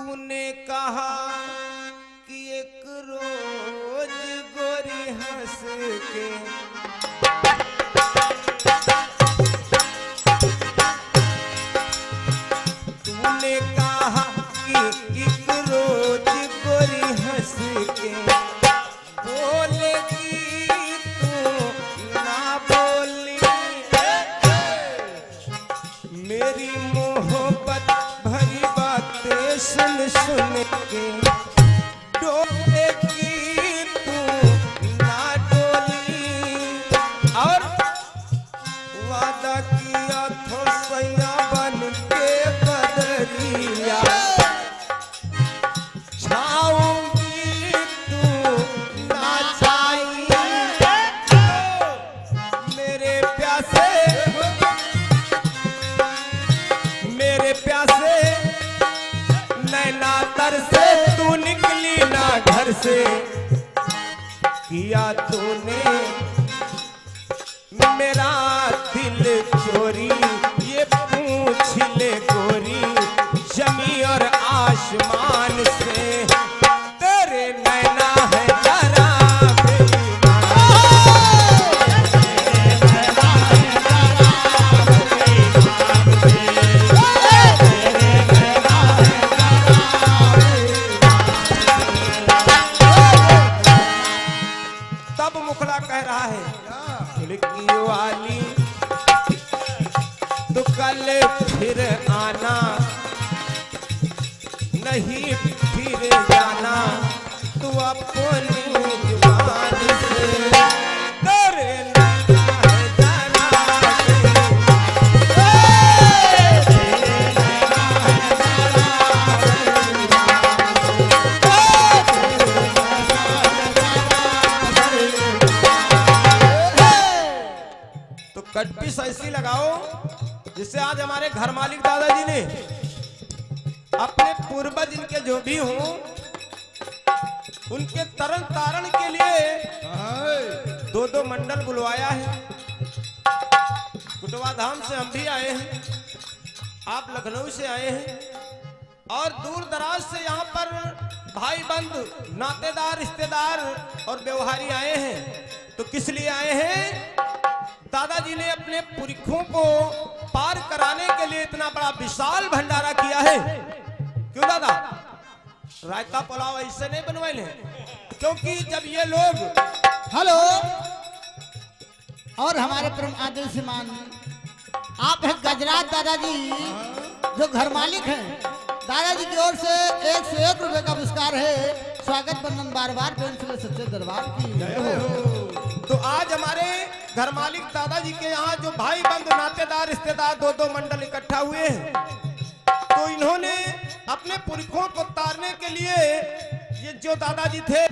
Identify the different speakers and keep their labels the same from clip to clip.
Speaker 1: तूने कहा कि एक रोज गोरी हंस के तूने कहा कि एक रोज गोरी हंस के बोलेगी तू ना बोली मेरी मोहब्बत भरी बातें सुन सुन के डोलेगी तू ना डोली और वादा किया तो सैया बन के बदरिया छाऊंगी तू ना छाई मेरे प्यासे नैना तर से तू निकली ना घर से किया तूने मेरा दिल चोरी ये पूछ ले गोरी जमी और आसमान से तेरे नैना है जरा कह रहा है खिड़की वाली तो कल फिर आना नहीं फिर जाना तू अपनी जुबान से तेरे कटपीस ऐसी लगाओ जिससे आज हमारे घर मालिक दादाजी ने अपने पूर्वज इनके जो भी हों उनके तरन तारण के लिए दो दो मंडल बुलवाया है। कुटवा धाम से हम भी आए हैं, आप लखनऊ से आए हैं और दूर दराज से यहाँ पर भाई बंधु नातेदार रिश्तेदार और व्यवहारी आए हैं। तो किस लिए आए हैं? दादाजी ने अपने पुरखों को पार कराने के लिए इतना बड़ा विशाल भंडारा किया है। क्यों दादा? रायता पुलाव ऐसे नहीं बनवाए हैं, क्योंकि जब ये लोग
Speaker 2: हेलो और हमारे परम आदर श्रीमान आप हैं गजराज दादाजी जो घर मालिक हैं। दादाजी की ओर से 101 रुपए का पुरस्कार है। स्वागत बंदन बार बार सच्चे दरबार की जय हो।
Speaker 1: तो आज हमारे घर मालिक दादाजी के यहाँ जो भाई बंधु नातेदार रिश्तेदार दो दो मंडल इकट्ठा हुए हैं, तो इन्होंने अपने पुरखों को तारने के लिए ये जो दादाजी थे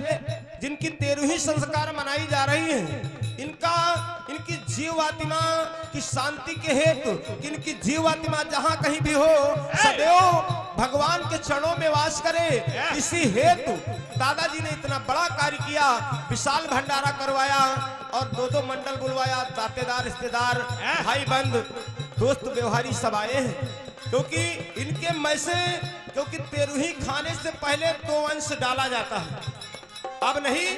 Speaker 1: जिनकी 13वीं संस्कार मनाई जा रही है, इनकी जीवात्मा की शांति के हेतु इनकी जीवात्मा जहां कहीं भी हो सदैव भगवान के चरणों में वास करे, इसी हेतु दादाजी ने इतना बड़ा कार्य किया, विशाल भंडारा करवाया और दो दो मंडल बुलवाया। दातेदार रिश्तेदार भाई बंधु दोस्त व्यवहारी सब आए हैं, क्योंकि इनके में से क्योंकि 13वीं खाने से पहले 2 अंश डाला जाता है, अब नहीं।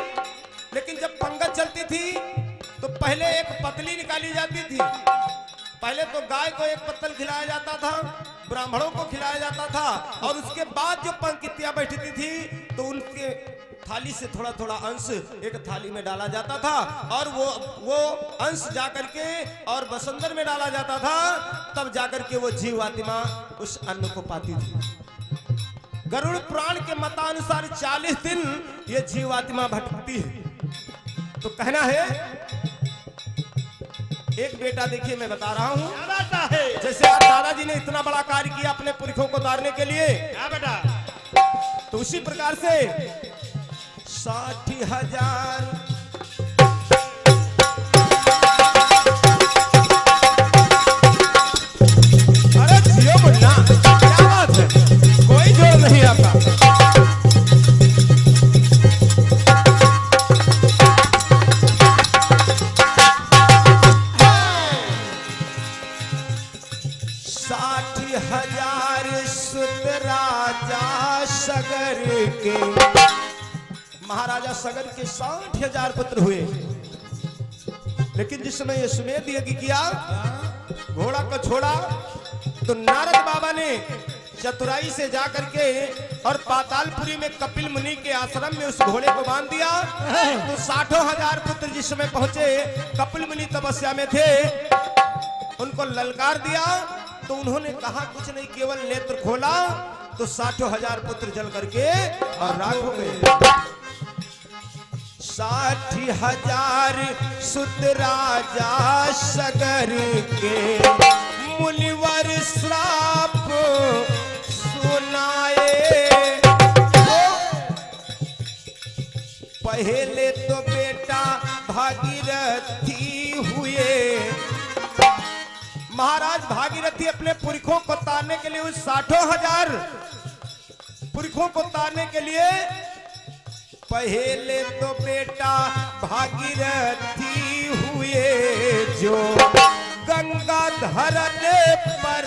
Speaker 1: लेकिन जब पंगत चलती थी तो पहले एक पतली निकाली जाती थी। पहले तो गाय को एक पत्तल खिलाया जाता था, ब्राह्मणों को खिलाया जाता था और उसके बाद जो पंक्तियां बैठती थी तो उनके थाली से थोड़ा थोड़ा अंश एक थाली में डाला जाता था और वो अंश जाकर के और बसंतर में डाला जाता था, तब जाकर के वो जीवात्मा उस अन्न को पाती थी। गरुड़ पुराण के मतानुसार 40 दिन ये जीवात्मा भटकती है। तो कहना है एक बेटा, देखिए मैं बता रहा हूँ, जैसे आज दादाजी ने इतना बड़ा कार्य किया अपने पुरखों को तारने के लिए, क्या बेटा, तो उसी प्रकार से 60,000 अरे जियो मुन्ना, क्या बात है, कोई जोर नहीं आपका। 60,000 सुत राजा सगर के, महाराजा सगर के 60,000 पुत्र हुए। लेकिन जिस समय ये सुमेध यज्ञ किया, घोड़ा को छोड़ा, तो नारद बाबा ने चतुराई से जाकर के और पातालपुरी में कपिल मुनि के आश्रम में उस घोड़े को बांध दिया। तो 60,000 पुत्र जिस समय पहुंचे, कपिल मुनि तपस्या में थे, उनको ललकार दिया। तो उन्होंने कहा कुछ नहीं, केवल नेत्र खोला तो 60,000 पुत्र जल करके और राख हो गए। 60,000 सुत राजा सगर के, मुनिवर श्राप सुनाए। पहले तो बेटा भागीरथी हुए। महाराज भागीरथी अपने पुरखों को तारने के लिए, उस 60,000 पुरखों को तारने के लिए पहले तो बेटा भागीरथी हुए, जो गंगा धरने पर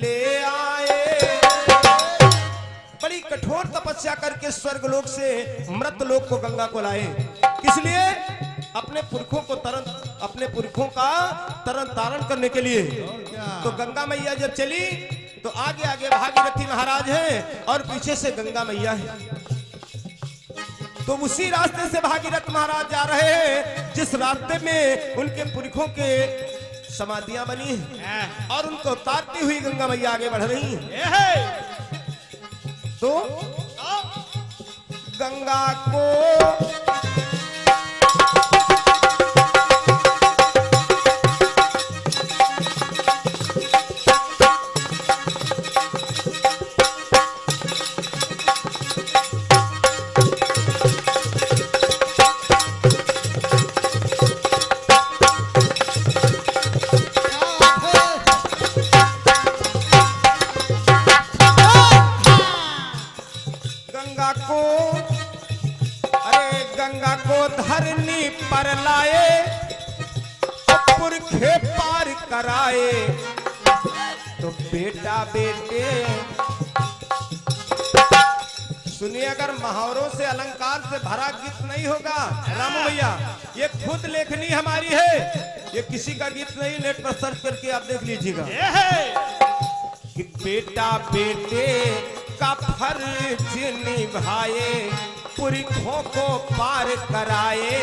Speaker 1: ले आए। बड़ी कठोर तपस्या करके स्वर्गलोक से मृतलोक को गंगा को लाए। किस लिए? अपने पुरखों को अपने पुरखों का तरन तारण करने के लिए। तो गंगा मैया जब चली तो आगे आगे भागीरथी महाराज हैं और पीछे से गंगा मैया है। तो उसी रास्ते से भागीरथ महाराज जा रहे हैं जिस रास्ते में उनके पुरखों के समाधियां बनी हैं और उनको उतारती हुई गंगा मैया आगे बढ़ रही हैं। तो गंगा को गंगा को धरनी पर लाए, पुरखे पार कराए। तो बेटा बेटे सुनिए, अगर मुहावरों से अलंकार से भरा गीत नहीं होगा रामू भैया, ये खुद लेखनी हमारी है, ये किसी का गीत नहीं। नेट पर सर्च करके आप देख लीजिएगा कि बेटा बेटे का फर्ज निभाए, पुरखों को पार कराए,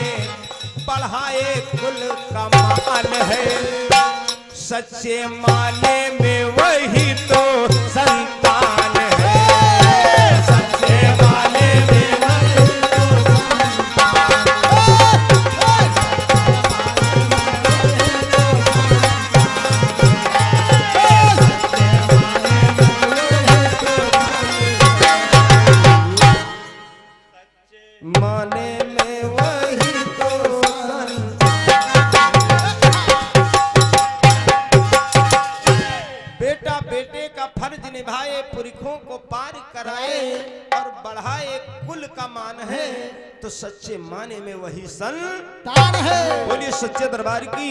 Speaker 1: बढ़ाए कुल का मान है। सच्चे माने में वही तो संतान है। सच्चे माने में वही तो माने में वही तो बेटा बेटे का फर्ज निभाए, पुरखों को पार कराए और बढ़ाए कुल का मान है। तो सच्चे माने में वही संतान है। बोलिए सच्चे दरबार की।